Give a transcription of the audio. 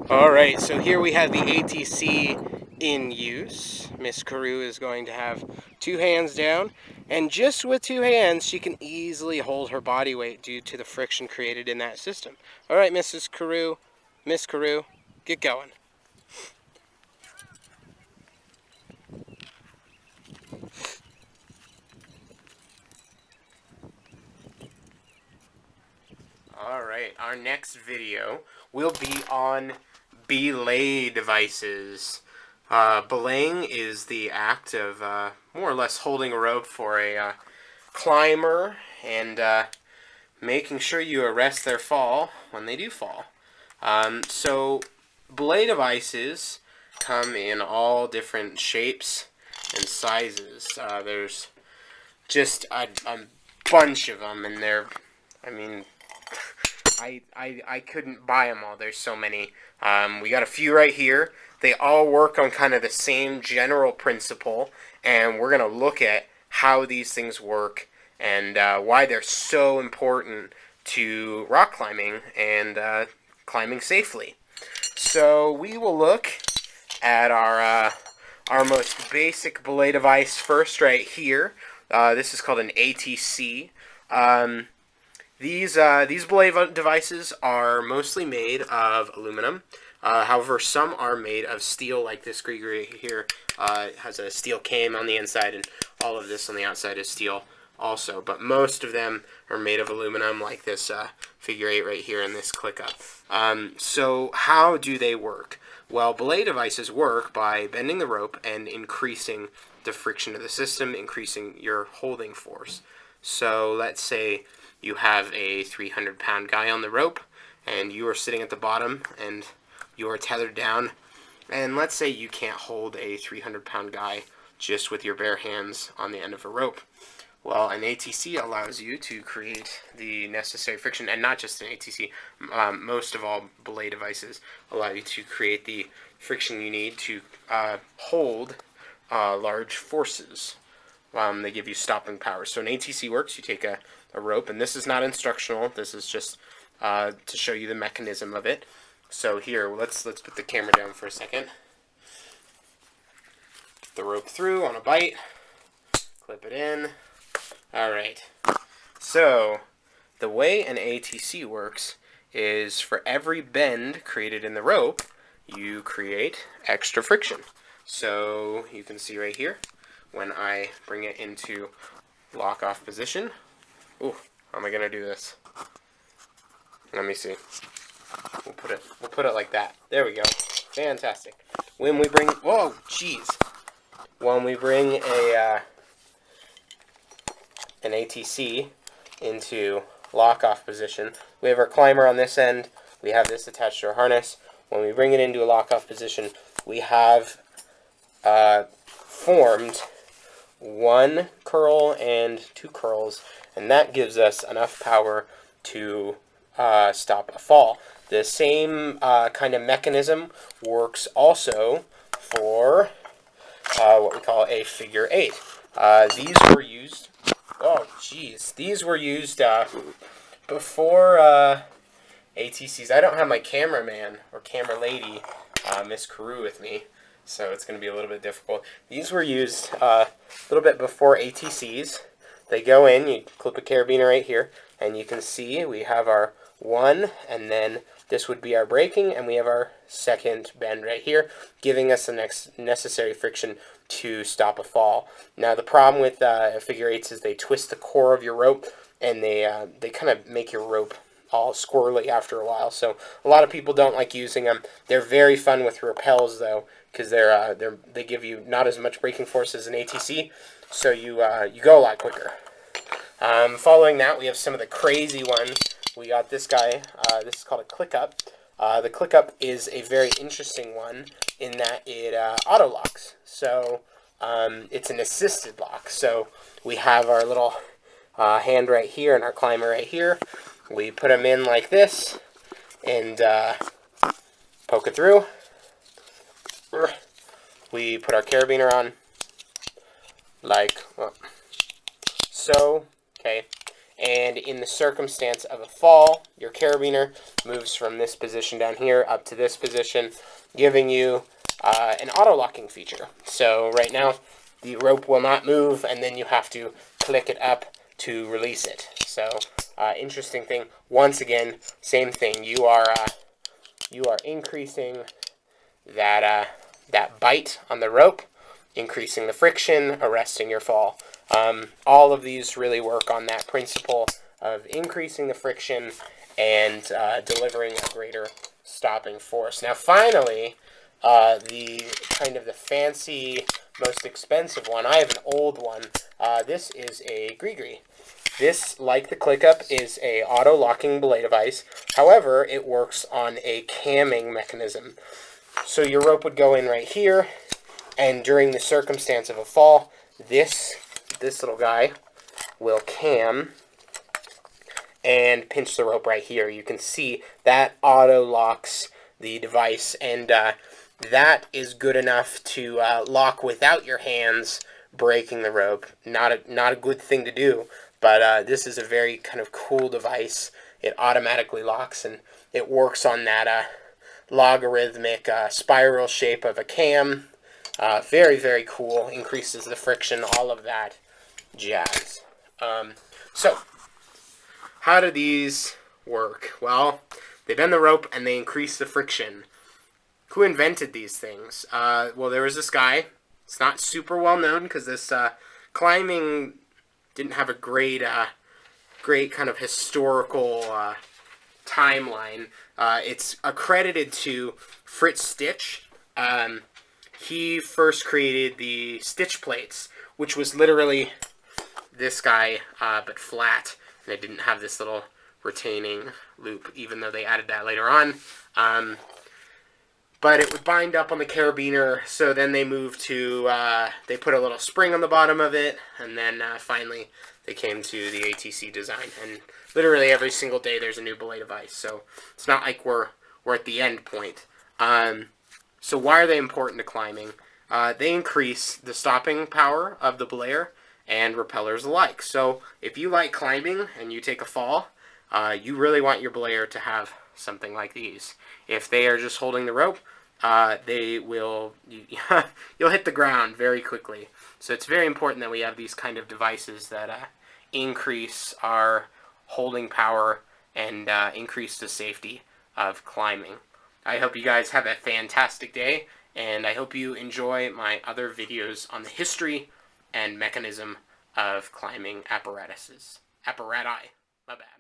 Alright, so here we have the ATC in use. Miss Carew is going to have two hands down, and just with two hands, she can easily hold her body weight due to the friction created in that system. Alright, Mrs. Carew, Miss Carew, get going. Alright, our next video will be on belay devices. Belaying is the act of more or less holding a rope for a climber and making sure you arrest their fall when they do fall. So belay devices come in all different shapes and sizes. There's just a bunch of them, and I mean, I couldn't buy them all. There's so many. We got a few right here. They all work on kind of the same general principle, and we're going to look at how these things work and why they're so important to rock climbing and climbing safely. So we will look at our most basic belay device first right here. This is called an ATC. These belay devices are mostly made of aluminum. However, some are made of steel, like this Grigri here. It has a steel came on the inside, and all of this on the outside is steel also. But most of them are made of aluminum, like this figure 8 right here and this click up. So how do they work? Well, belay devices work by bending the rope and increasing the friction of the system, increasing your holding force. So let's say you have a 300-pound guy on the rope, and you are sitting at the bottom, and you are tethered down. And let's say you can't hold a 300-pound guy just with your bare hands on the end of a rope. Well, an ATC allows you to create the necessary friction, and not just an ATC. Most of all belay devices allow you to create the friction you need to hold large forces. They give you stopping power. So an ATC works. You take a rope, and this is not instructional. This is just to show you the mechanism of it. So here, let's put the camera down for a second. Put the rope through on a bite. Clip it in. All right. So the way an ATC works is for every bend created in the rope, you create extra friction. So you can see right here, when I bring it into lock-off position. Ooh, how am I gonna do this? Let me see. We'll put it like that. There we go. Fantastic. When we bring, whoa, jeez. When we bring an ATC into lock-off position, we have our climber on this end. We have this attached to our harness. When we bring it into a lock-off position, we have formed one curl and two curls, and that gives us enough power to stop a fall. The same kind of mechanism works also for what we call a figure 8. These were used, oh geez, these were used before ATCs. I don't have my cameraman or camera lady, Miss Carew, with me, so it's going to be a little bit difficult. These were used a little bit before ATCs. They go in, you clip a carabiner right here, and you can see we have our one, and then this would be our braking, and we have our second bend right here, giving us the next necessary friction to stop a fall. Now the problem with figure 8s is they twist the core of your rope, and they kind of make your rope all squirrely after a while. So a lot of people don't like using them. They're very fun with rappels though, because they give you not as much braking force as an ATC, so you go a lot quicker. Following that, we have some of the crazy ones. We got this guy. This is called a click up. The click up is a very interesting one in that it auto locks. So it's an assisted lock. So we have our little hand right here and our climber right here. We put them in like this and poke it through. We put our carabiner on like so. Okay. And in the circumstance of a fall, your carabiner moves from this position down here up to this position, giving you an auto-locking feature. So right now, the rope will not move, and then you have to click it up to release it. So interesting thing. Once again, same thing. You are increasing that that bite on the rope, increasing the friction, arresting your fall. All of these really work on that principle of increasing the friction and delivering a greater stopping force. Now, finally, the kind of the fancy, most expensive one. I have an old one. This is a Gree. This, like the ClickUp, is a auto-locking belay device. However, it works on a camming mechanism. So your rope would go in right here, and during the circumstance of a fall, this little guy will cam and pinch the rope right here. You can see that auto-locks the device, and that is good enough to lock without your hands breaking the rope. Not a good thing to do, but this is a very kind of cool device. It automatically locks, and it works on that logarithmic spiral shape of a cam. Very, very cool. Increases the friction, all of that jazz. So, how do these work? Well, they bend the rope and they increase the friction. Who invented these things? Well, there was this guy. It's not super well known because this climbing didn't have a great kind of historical timeline. It's accredited to Fritz Stitch. He first created the stitch plates, which was literally this guy, but flat. And it didn't have this little retaining loop, even though they added that later on. But it would bind up on the carabiner, so then they moved to, they put a little spring on the bottom of it, and then finally they came to the ATC design. And literally every single day there's a new belay device, so it's not like we're at the end point. So why are they important to climbing? They increase the stopping power of the belayer and repellers alike. So if you like climbing and you take a fall, you really want your belayer to have something like these. If they are just holding the rope, they will you'll hit the ground very quickly. So it's very important that we have these kind of devices that increase our holding power and increase the safety of climbing. I hope you guys have a fantastic day, and I hope you enjoy my other videos on the history and mechanism of climbing apparatuses. Apparati. My bad.